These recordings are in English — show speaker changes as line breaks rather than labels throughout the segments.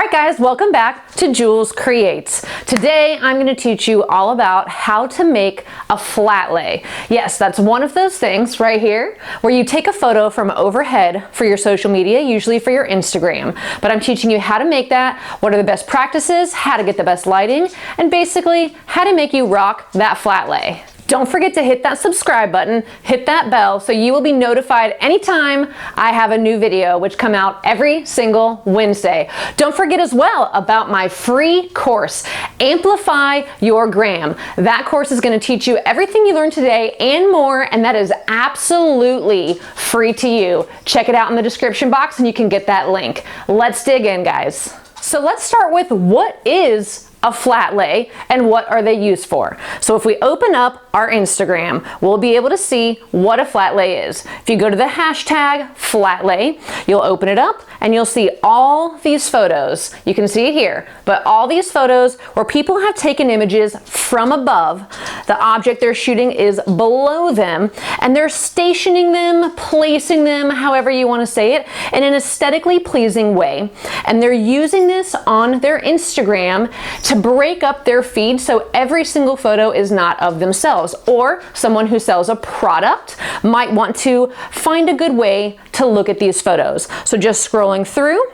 right guys, welcome back to Jules Creates. Today I'm going to teach you all about how to make a flat lay. Yes, that's one of those things right here where you take a photo from overhead for your social media, usually for your Instagram. But I'm teaching you how to make that, what are the best practices, how to get the best lighting, and basically how to make you rock that flat lay. Don't forget to hit that subscribe button, hit that bell, so you will be notified anytime I have a new video, which come out every single Wednesday. Don't forget as well about my free course, Amplify Your Gram. That course is going to teach you everything you learned today and more, and that is absolutely free to you. Check it out in the description box and you can get that link. Let's dig in, guys. So let's start with what is a flat lay and what are they used for. So if we open up our Instagram, we'll be able to see what a flat lay is. If you go to the hashtag flat lay, you'll open it up and you'll see all these photos. You can see it here, but all these photos where people have taken images from above, the object they're shooting is below them, and they're stationing them, placing them, however you want to say it, in an aesthetically pleasing way. And they're using this on their Instagram to break up their feed so every single photo is not of themselves. Or someone who sells a product might want to find a good way to look at these photos. So just scrolling through,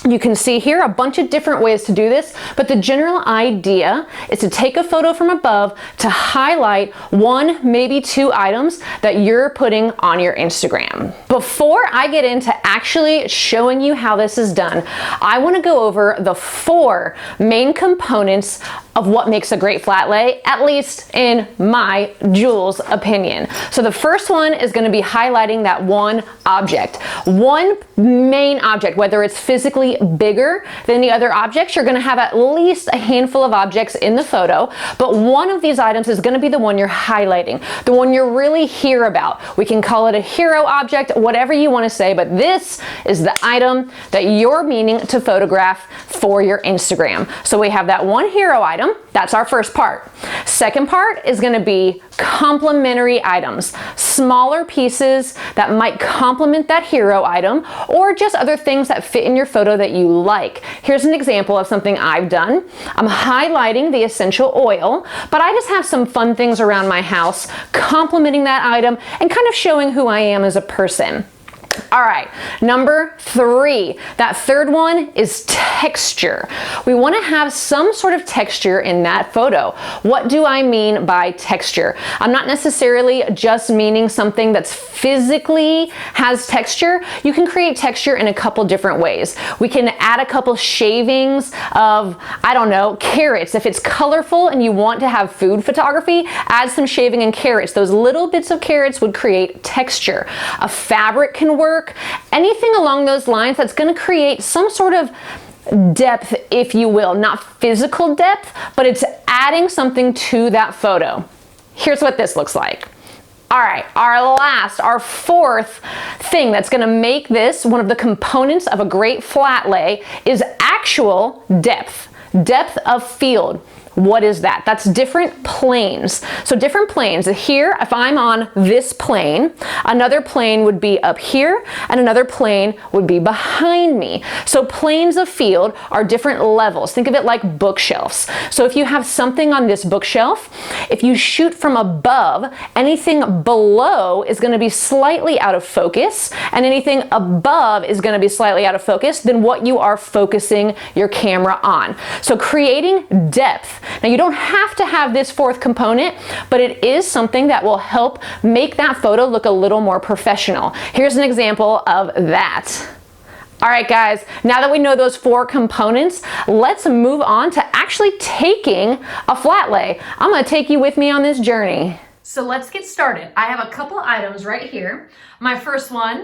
you can see here a bunch of different ways to do this, but the general idea is to take a photo from above to highlight one, maybe two items that you're putting on your Instagram. Before I get into actually showing you how this is done, I want to go over the 4 main components of what makes a great flat lay, at least in my Jules opinion. So the first one is going to be highlighting that one object. One main object, whether it's physically bigger than the other objects, you're going to have at least a handful of objects in the photo, but one of these items is going to be the one you're highlighting, the one you're really here about. We can call it a hero object, whatever you want to say, but this is the item that you're meaning to photograph for your Instagram. So we have that one hero item. That's our first part. Second part is going to be complementary items, smaller pieces that might complement that hero item or just other things that fit in your photo that you like. Here's an example of something I've done. I'm highlighting the essential oil, but I just have some fun things around my house complementing that item and kind of showing who I am as a person. All right, number 3, that third one is texture. We want to have some sort of texture in that photo. What do I mean by texture? I'm not necessarily just meaning something that's physically has texture. You can create texture in a couple different ways. We can add a couple shavings of, I don't know, carrots. If it's colorful and you want to have food photography, add some shaving and carrots. Those little bits of carrots would create texture. A fabric can work. Anything along those lines that's going to create some sort of depth, if you will, not physical depth, but it's adding something to that photo. Here's what this looks like. All right, our fourth thing that's going to make this one of the components of a great flat lay is actual depth of field. What is that? That's different planes. So different planes. Here, if I'm on this plane, another plane would be up here, and another plane would be behind me. So planes of field are different levels. Think of it like bookshelves. So if you have something on this bookshelf, if you shoot from above, anything below is going to be slightly out of focus, and anything above is going to be slightly out of focus than what you are focusing your camera on. So creating depth. Now you don't have to have this fourth component, but it is something that will help make that photo look a little more professional. Here's an example of that. All right guys, now that we know those 4 components, let's move on to actually taking a flat lay. I'm going to take you with me on this journey. So let's get started. I have a couple items right here. My first one,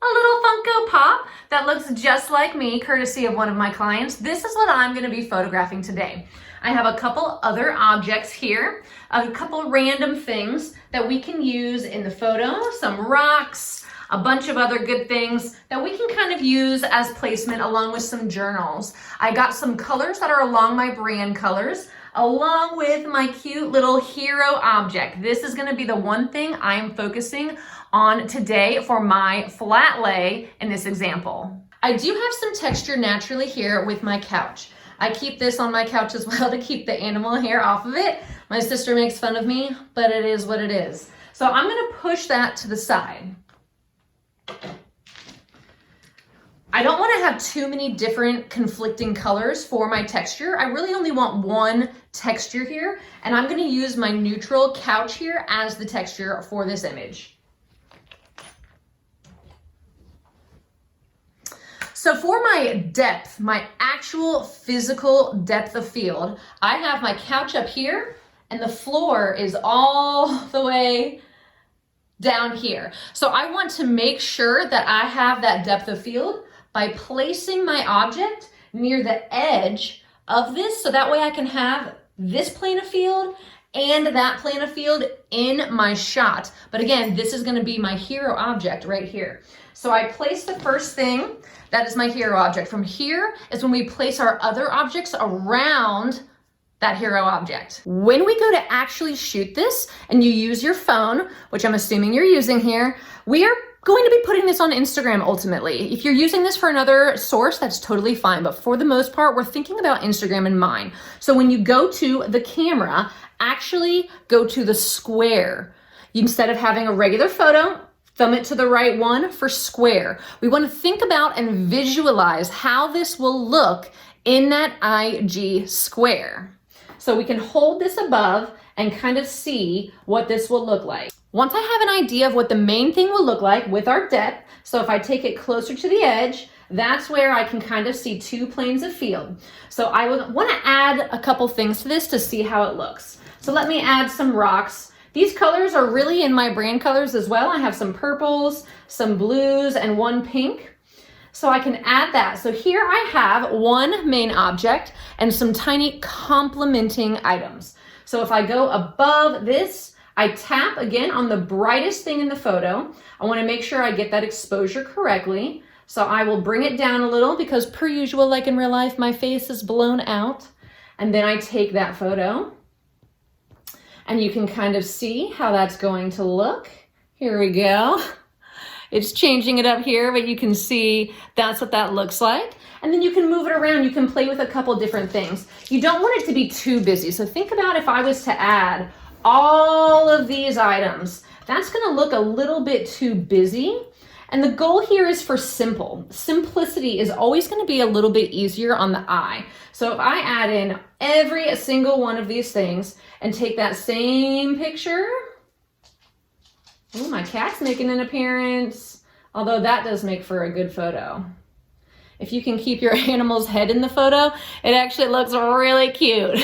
a little Funko Pop that looks just like me, courtesy of one of my clients. This is what I'm going to be photographing today. I have a couple other objects here, a couple random things that we can use in the photo, some rocks, a bunch of other good things that we can kind of use as placement along with some journals. I got some colors that are along my brand colors, along with my cute little hero object. This is going to be the one thing I'm focusing on today for my flat lay in this example. I do have some texture naturally here with my couch. I keep this on my couch as well to keep the animal hair off of it. My sister makes fun of me, but it is what it is. So I'm gonna push that to the side. I don't want to have too many different conflicting colors for my texture. I really only want one texture here, and I'm going to use my neutral couch here as the texture for this image. So for my depth, my actual physical depth of field, I have my couch up here and the floor is all the way down here. So I want to make sure that I have that depth of field by placing my object near the edge of this, so that way I can have this plane of field and that plane of field in my shot. But again, this is gonna be my hero object right here. So I place the first thing, that is my hero object. From here is when we place our other objects around that hero object. When we go to actually shoot this and you use your phone, which I'm assuming you're using here, we are going to be putting this on Instagram ultimately. If you're using this for another source, that's totally fine. But for the most part, we're thinking about Instagram in mind. So when you go to the camera, actually go to the square. Instead of having a regular photo, thumb it to the right one for square. We want to think about and visualize how this will look in that IG square. So we can hold this above and kind of see what this will look like. Once I have an idea of what the main thing will look like with our depth, so if I take it closer to the edge, that's where I can kind of see two planes of field. So I would want to add a couple things to this to see how it looks. So let me add some rocks. These colors are really in my brand colors as well. I have some purples, some blues, and one pink. So I can add that. So here I have one main object and some tiny complementing items. So if I go above this, I tap again on the brightest thing in the photo. I want to make sure I get that exposure correctly. So I will bring it down a little because per usual, like in real life, my face is blown out. And then I take that photo and you can kind of see how that's going to look. Here we go. It's changing it up here, but you can see that's what that looks like. And then you can move it around. You can play with a couple different things. You don't want it to be too busy. So think about if I was to add all of these items, that's gonna look a little bit too busy. And the goal here is for simple. Simplicity is always gonna be a little bit easier on the eye. So if I add in every single one of these things and take that same picture, oh, my cat's making an appearance, although that does make for a good photo. If you can keep your animal's head in the photo, it actually looks really cute.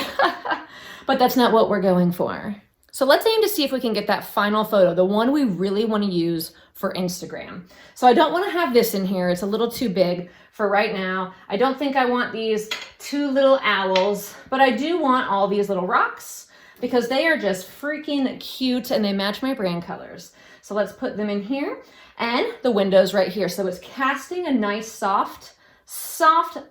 But that's not what we're going for. So let's aim to see if we can get that final photo, the one we really want to use for Instagram. So I don't want to have this in here. It's a little too big for right now. I don't think I want these two little owls, but I do want all these little rocks because they are just freaking cute and they match my brand colors. So let's put them in here, and the window's right here. So it's casting a nice soft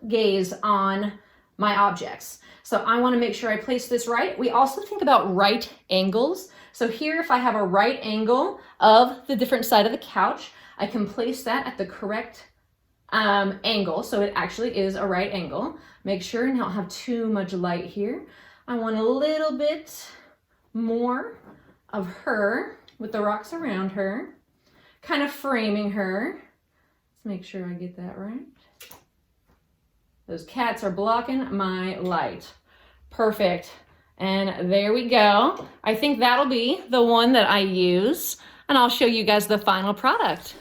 gaze on my objects. So I want to make sure I place this right. We also think about right angles. So here, if I have a right angle of the different side of the couch, I can place that at the correct angle. So it actually is a right angle. Make sure and not have too much light here. I want a little bit more of her with the rocks around her, kind of framing her. Let's make sure I get that right. Those cats are blocking my light. Perfect. And there we go. I think that'll be the one that I use, and I'll show you guys the final product.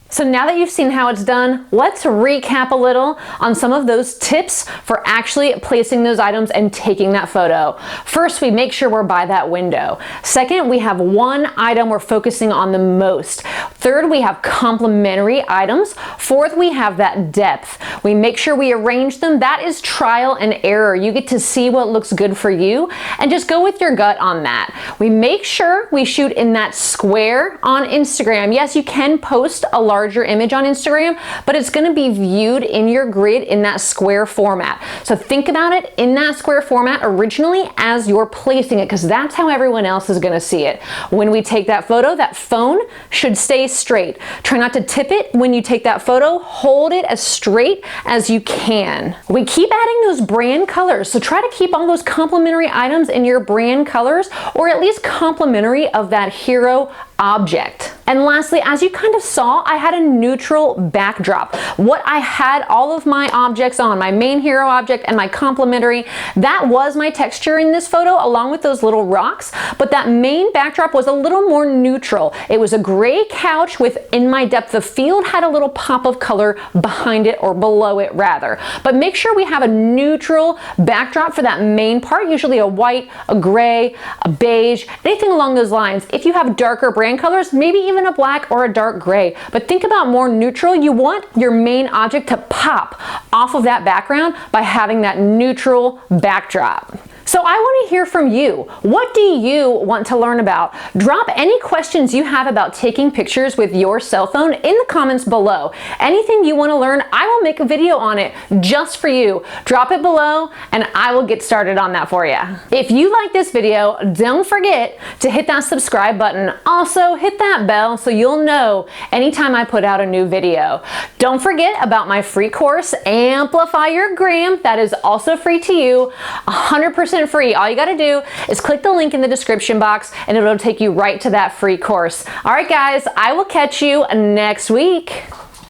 So now that you've seen how it's done, let's recap a little on some of those tips for actually placing those items and taking that photo. First, we make sure we're by that window. Second, we have one item we're focusing on the most. Third, we have complementary items. Fourth, we have that depth. We make sure we arrange them. That is trial and error. You get to see what looks good for you and just go with your gut on that. We make sure we shoot in that square on Instagram. Yes, you can post a larger image on Instagram, but it's going to be viewed in your grid in that square format. So think about it in that square format originally as you're placing it, because that's how everyone else is going to see it. When we take that photo, that phone should stay straight. Try not to tip it when you take that photo. Hold it as straight as you can. We keep adding those brand colors, so try to keep all those complementary items in your brand colors, or at least complementary of that hero object. And lastly, as you kind of saw, I had a neutral backdrop. What I had all of my objects on, my main hero object and my complementary, that was my texture in this photo along with those little rocks, but that main backdrop was a little more neutral. It was a gray couch within my depth of field, had a little pop of color behind it, or below it rather. But make sure we have a neutral backdrop for that main part, usually a white, a gray, a beige, anything along those lines. If you have darker brand colors, maybe even a black or a dark gray, but think about more neutral. You want your main object to pop off of that background by having that neutral backdrop. So I want to hear from you. What do you want to learn about? Drop any questions you have about taking pictures with your cell phone in the comments below. Anything you want to learn, I will make a video on it just for you. Drop it below and I will get started on that for you. If you like this video, don't forget to hit that subscribe button. Also hit that bell so you'll know anytime I put out a new video. Don't forget about my free course, Amplify Your Gram. That is also free to you, 100% free. All you got to do is click the link in the description box and it'll take you right to that free course. All right, guys, I will catch you next week.